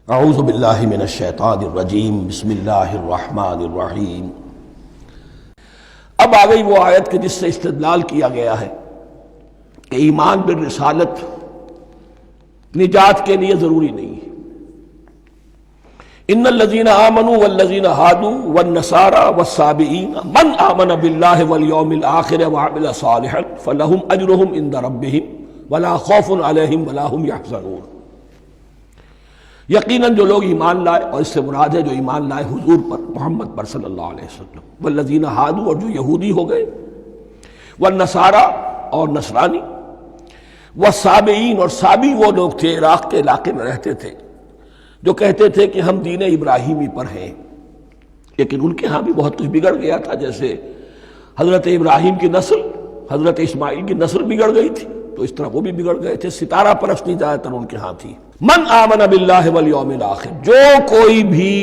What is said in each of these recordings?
اعوذ باللہ من الشیطان الرجیم بسم اللہ الرحمن الرحیم۔ اب آ گئی وہ آیت کہ جس سے استدلال کیا گیا ہے کہ ایمان بالرسالت نجات کے لیے ضروری نہیں ہے۔ ان الذین آمنوا والذین ہادوا والنصارى والصابئین من آمن باللہ والیوم الآخر وعمل صالحا فلہم اجرہم عند ربہم ولا خوف علیہم ولا ہم یحزنون۔ یقیناً جو لوگ ایمان لائے، اور اس سے مراد ہے جو ایمان لائے حضور پر، محمد پر صلی اللہ علیہ وسلم، والذین ہادوا، اور جو یہودی ہو گئے، والنصارى، اور نصرانی، والصابئین، اور صابی وہ لوگ تھے عراق کے علاقے میں رہتے تھے جو کہتے تھے کہ ہم دین ابراہیمی پر ہیں، لیکن ان کے ہاں بھی بہت کچھ بگڑ گیا تھا۔ جیسے حضرت ابراہیم کی نسل، حضرت اسماعیل کی نسل بگڑ گئی تھی، تو اس طرح وہ بھی بگڑ گئے تھے۔ ستارہ پرستی زیادہ تر ان کے ہاں تھی۔ من آمن باللہ والیوم الآخر، جو کوئی بھی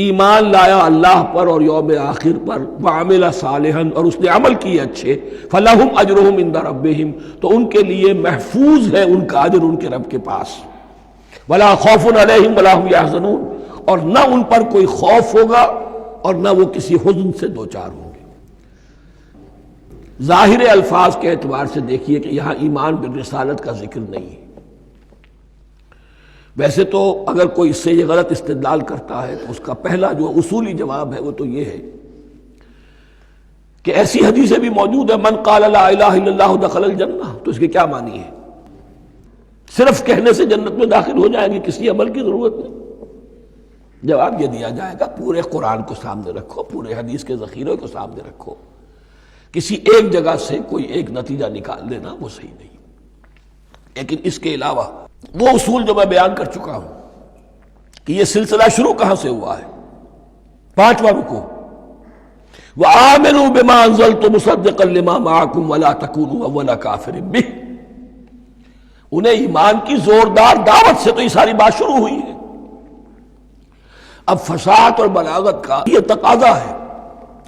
ایمان لایا اللہ پر اور یوم آخر پر، وعمل صالحا، اور اس نے عمل کیے اچھے، فلہم اجرہم عند ربہم، تو ان کے لیے محفوظ ہے ان کا اجر ان کے رب کے پاس، ولا خوف علیہم ولا ہم یحزنون، اور نہ ان پر کوئی خوف ہوگا اور نہ وہ کسی حزن سے دوچار ہوں گے۔ ظاہر الفاظ کے اعتبار سے دیکھیے کہ یہاں ایمان بالرسالت کا ذکر نہیں ہے۔ ویسے تو اگر کوئی اس سے یہ غلط استدلال کرتا ہے تو اس کا پہلا جو اصولی جواب ہے وہ تو یہ ہے کہ ایسی حدیثیں بھی موجود ہیں، من قال لا الہ الا اللہ دخل الجنہ، تو اس کے کیا معنی ہے؟ صرف کہنے سے جنت میں داخل ہو جائیں گے، کسی عمل کی ضرورت نہیں؟ جواب یہ دیا جائے گا پورے قرآن کو سامنے رکھو، پورے حدیث کے ذخیرے کو سامنے رکھو، کسی ایک جگہ سے کوئی ایک نتیجہ نکال لینا وہ صحیح نہیں۔ لیکن اس کے علاوہ وہ اصول جو میں بیان کر چکا ہوں کہ یہ سلسلہ شروع کہاں سے ہوا ہے، 5واں رکوع، وَآمِنُوا بِمَا أَنزَلْتُ مُصَدِّقًا لِمَا مَعَكُمْ وَلَا تَكُونُوا أَوَّلَ كَافِرٍ بِهِ۔ انہیں ایمان کی زوردار دعوت سے تو یہ ساری بات شروع ہوئی ہے۔ اب فصاحت اور بلاغت کا یہ تقاضا ہے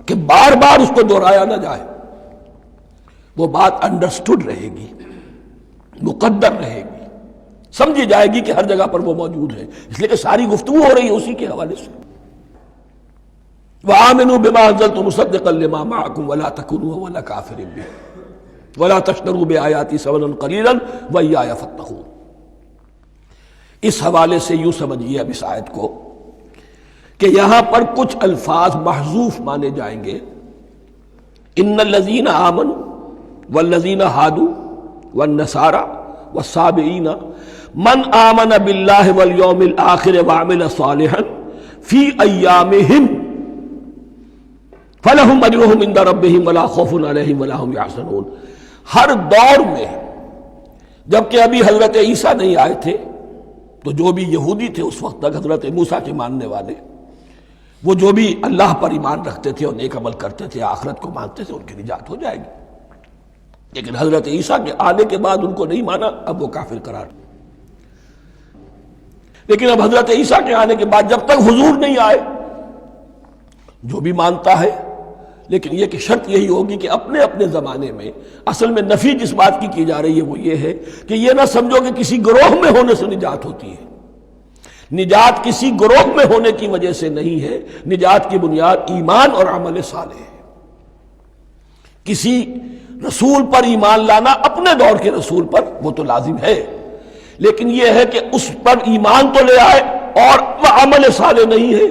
کہ بار بار اس کو دہرایا نہ جائے، وہ بات انڈرسٹوڈ رہے گی، مقدر رہے گی، سمجھی جائے گی کہ ہر جگہ پر وہ موجود ہے، اس لیے کہ ساری گفتگو ہو رہی ہے اسی کے حوالے سے۔ وَآمِنُوا بِمَا أَنزَلْتُ مُصَدِّقًا لِمَا مَعَكُمْ وَلَا تَكُونُوا أَوَّلَ كَافِرٍ بِهِ وَلَا تَشْتَرُوا بِآيَاتِي ثَمَنًا قَلِيلًا وَإِيَّايَ فَاتَّقُونِ۔ اس حوالے سے یوں سمجھیے اب اس آیت کو کہ یہاں پر کچھ الفاظ محذوف مانے جائیں گے۔ ان الذین آمنوا والذین ہادوا والنصارى والصابئین من آمن باللہ والیوم الآخر وعمل صالحا فی ایامہم فلہم اجرہم عند ربہم ولا خوف علیہم ولا ہم یحزنون۔ ہر دور میں جبکہ ابھی حضرت عیسیٰ نہیں آئے تھے تو جو بھی یہودی تھے اس وقت تک، حضرت موسیٰ کے ماننے والے، وہ جو بھی اللہ پر ایمان رکھتے تھے اور نیک عمل کرتے تھے، آخرت کو مانتے تھے، ان کی نجات ہو جائے گی۔ لیکن حضرت عیسیٰ کے آنے کے بعد ان کو نہیں مانا، اب وہ کافر قرار۔ لیکن اب حضرت عیسیٰ کے آنے کے بعد جب تک حضور نہیں آئے جو بھی مانتا ہے، لیکن یہ کہ شرط یہی ہوگی کہ اپنے اپنے زمانے میں، اصل میں نفی جس بات کی جا رہی ہے وہ یہ ہے کہ یہ نہ سمجھو کہ کسی گروہ میں ہونے سے نجات ہوتی ہے۔ نجات کسی گروہ میں ہونے کی وجہ سے نہیں ہے، نجات کی بنیاد ایمان اور عمل صالح ہے۔ کسی رسول پر ایمان لانا اپنے دور کے رسول پر وہ تو لازم ہے، لیکن یہ ہے کہ اس پر ایمان تو لے آئے اور وہ عمل صالح نہیں ہے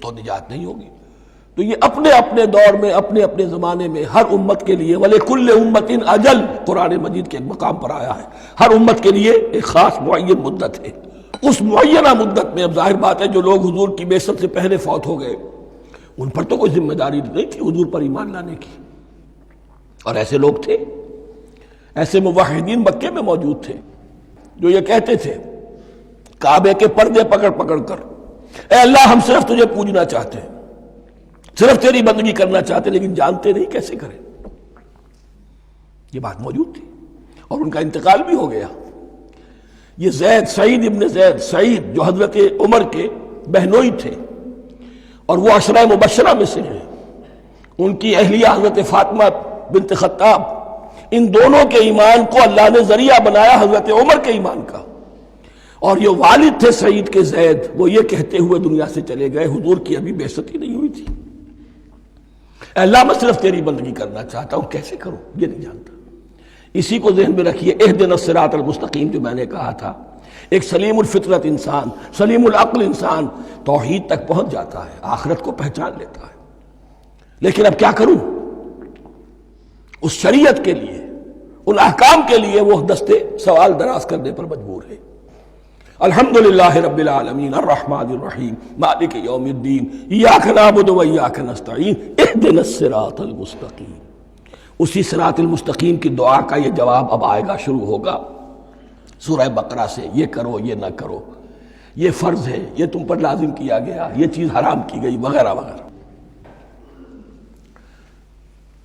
تو نجات نہیں ہوگی۔ تو یہ اپنے اپنے دور میں، اپنے اپنے زمانے میں ہر امت کے لیے، وَلِكُلِّ أُمَّةٍ أَجَلٌ، قرآن مجید کے ایک مقام پر آیا ہے، ہر امت کے لیے ایک خاص معین مدت ہے۔ اس معینہ مدت میں اب ظاہر بات ہے جو لوگ حضور کی بعثت سے پہلے فوت ہو گئے ان پر تو کوئی ذمہ داری نہیں تھی حضور پر ایمان لانے کی، اور ایسے لوگ تھے، ایسے موحدین مکے میں موجود تھے جو یہ کہتے تھے کعبے کے پردے پکڑ پکڑ کر، اے اللہ ہم صرف تجھے پوجنا چاہتے ہیں، صرف تیری بندگی کرنا چاہتے ہیں، لیکن جانتے نہیں کیسے کریں۔ یہ بات موجود تھی اور ان کا انتقال بھی ہو گیا۔ یہ زید، سعید ابن زید، سعید جو حضرت عمر کے بہنوئی تھے اور وہ عشرہ مبشرہ میں سے ہیں، ان کی اہلیہ حضرت فاطمہ بنت خطاب، ان دونوں کے ایمان کو اللہ نے ذریعہ بنایا حضرت عمر کے ایمان کا، اور یہ والد تھے سعید کے زید، وہ یہ کہتے ہوئے دنیا سے چلے گئے حضور کی ابھی بعثت ہی نہیں ہوئی تھی، اے اللہ میں صرف تیری بندگی کرنا چاہتا ہوں، کیسے کروں یہ نہیں جانتا۔ اسی کو ذہن میں رکھیے، اہدنا الصراط المستقیم جو میں نے کہا تھا، ایک سلیم الفطرت انسان، سلیم العقل انسان توحید تک پہنچ جاتا ہے، آخرت کو پہچان لیتا ہے، لیکن اب کیا کروں؟ اس شریعت کے لیے، ان احکام کے لیے وہ دستے سوال دراز کرنے پر مجبور ہے۔ الحمدللہ رب العالمین الرحمن الرحیم مالک یوم الدین ایاک نعبد و ایاک نستعین اہدنا الصراط المستقیم۔ اسی صراط المستقیم کی دعا کا یہ جواب اب آئے گا، شروع ہوگا سورہ بقرہ سے، یہ کرو یہ نہ کرو، یہ فرض ہے، یہ تم پر لازم کیا گیا، یہ چیز حرام کی گئی، وغیرہ وغیرہ۔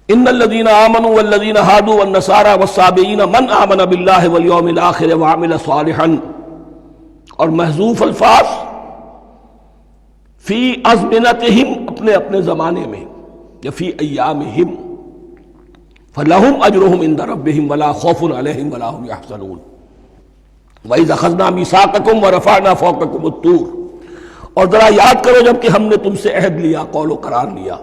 ان الذين آمنوا والذين هادوا والنصارى والصابئين من آمن بالله واليوم الآخر وعمل صالحا، اور محذوف الفاظ فی ازمنتہم، اپنے اپنے زمانے میں، یا فی ایامہم، فلہم اجرہم عند ربہم ولا خوف علیہم ولا هم یحزنون۔ وَإِذْ أَخَذْنَا مِيثَاقَكُمْ وَرَفَعْنَا فَوْقَكُمُ الطُّورَ، اور ذرا یاد کرو جب کہ ہم نے تم سے عہد لیا، قول و قرار لیا،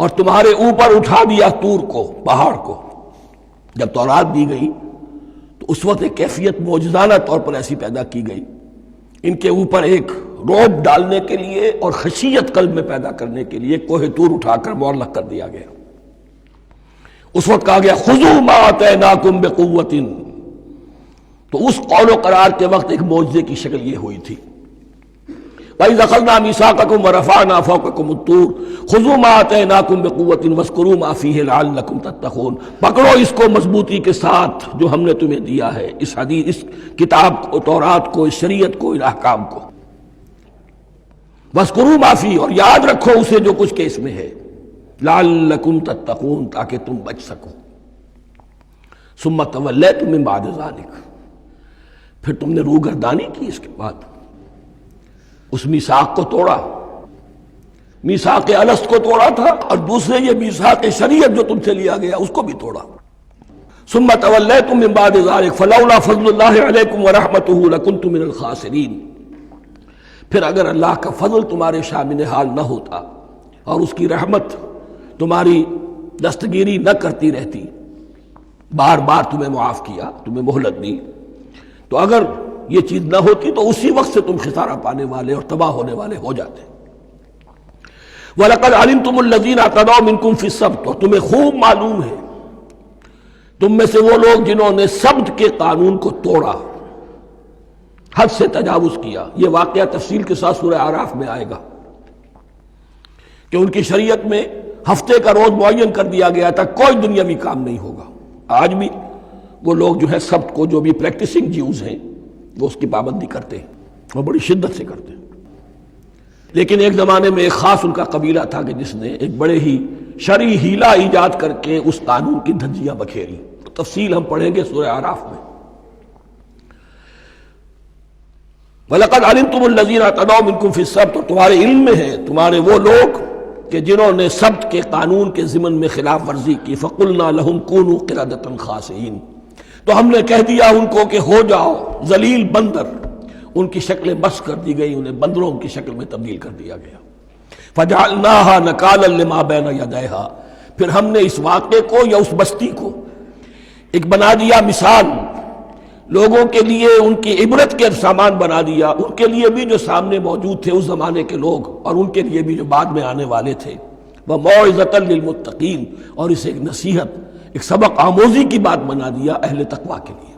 اور تمہارے اوپر اٹھا دیا طور کو، پہاڑ کو۔ جب تورات دی گئی تو اس وقت ایک کیفیت معجزانہ طور پر ایسی پیدا کی گئی، ان کے اوپر ایک رعب ڈالنے کے لیے اور خشیت قلب میں پیدا کرنے کے لیے کوہ طور اٹھا کر معلق کر دیا گیا۔ اس وقت کہا گیا خذوا ما آتیناکم بقوۃ، تو اس قول و قرار کے وقت ایک معجزے کی شکل یہ ہوئی تھی۔ وَإِذْ أَخَذْنَا مِيثَاقَكُمْ وَرَفَعْنَا فَوْقَكُمُ الطُّورَ خُذُوا مَا آتَيْنَاكُمْ بِقُوَّةٍ وَاذْكُرُوا مَا فِيهِ لَعَلَّكُمْ تَتَّقُونَ، پکڑو اس کو مضبوطی کے ساتھ جو ہم نے تمہیں دیا ہے، اس حدیث، اس کتاب کو، تورات کو، اس شریعت کو، ان احکام کو۔ وَاذْكُرُوا مَا فِيهِ، اور یاد رکھو اسے جو کچھ کہ اس میں ہے، لَعَلَّكُمْ تَتَّقُونَ، تاکہ تم بچ سکو۔ ثُمَّ تَوَلَّيْتُم مِّن بَعْدِ ذَلِكَ، پھر تم نے روگردانی کی اس کے بعد، اس میثاق کو توڑا، میثاق الست کو توڑا تھا، اور دوسرے یہ میثاق شریعت جو تم سے لیا گیا اس کو بھی توڑا۔ ثم تولیتم من بعد ذلک فلولا فضل اللہ علیکم ورحمتہ لکنتم من الخاسرین، پھر اگر اللہ کا فضل تمہارے شامل حال نہ ہوتا اور اس کی رحمت تمہاری دستگیری نہ کرتی رہتی، بار بار تمہیں معاف کیا، تمہیں مہلت دی، تو اگر یہ چیز نہ ہوتی تو اسی وقت سے تم خسارہ پانے والے اور تباہ ہونے والے ہو جاتے۔ وَلَقَدْ عَلِمْتُمُ الَّذِينَ اعْتَدَوْا مِنْكُمْ فِي السَّبْتِ، اور تمہیں خوب معلوم ہے تم میں سے وہ لوگ جنہوں نے سبت کے قانون کو توڑا، حد سے تجاوز کیا۔ یہ واقعہ تفصیل کے ساتھ سورہ اعراف میں آئے گا کہ ان کی شریعت میں ہفتے کا روز معین کر دیا گیا تھا، کوئی دنیاوی کام نہیں ہوگا۔ آج بھی وہ لوگ جو ہے سبت کو، جو بھی پریکٹسنگ جیوز ہیں، وہ اس کی پابندی کرتے ہیں اور بڑی شدت سے کرتے ہیں۔ لیکن ایک زمانے میں ایک خاص ان کا قبیلہ تھا کہ جس نے ایک بڑے ہی شرعی ہیلہ ایجاد کر کے اس قانون کی دھجیاں بکھیری۔ تفصیل ہم پڑھیں گے سورہ اعراف میں۔ وَلَقَدْ عَلِمْتُمُ الَّذِينَ اعْتَدَوْا مِنْكُمْ فِي السَّبْتِ، اور تمہارے علم میں ہے تمہارے وہ لوگ کہ جنہوں نے سبت کے قانون کے ضمن میں خلاف ورزی کی، فَقُلْنَا لَهُمْ كُونُوا قِرَدَةً خَاسِئِينَ، تو ہم نے کہہ دیا ان کو کہ ہو جاؤ ذلیل بندر، ان کی شکلیں بس کر دی گئی، انہیں بندروں کی شکل میں تبدیل کر دیا گیا۔ فَجَعَلْنَاهَا نَكَالًا لِمَا بَيْنَ يَدَيْهَا، پھر ہم نے اس واقعے کو یا اس بستی کو ایک بنا دیا مثال، لوگوں کے لیے ان کی عبرت کے سامان بنا دیا، ان کے لیے بھی جو سامنے موجود تھے اس زمانے کے لوگ، اور ان کے لیے بھی جو بعد میں آنے والے تھے۔ وَمَوْعِظَةً لِّلْمُتَّقِينَ، اور اسے ایک نصیحت، ایک سبق آموزی کی بات بنا دیا اہل تقویٰ کے لیے۔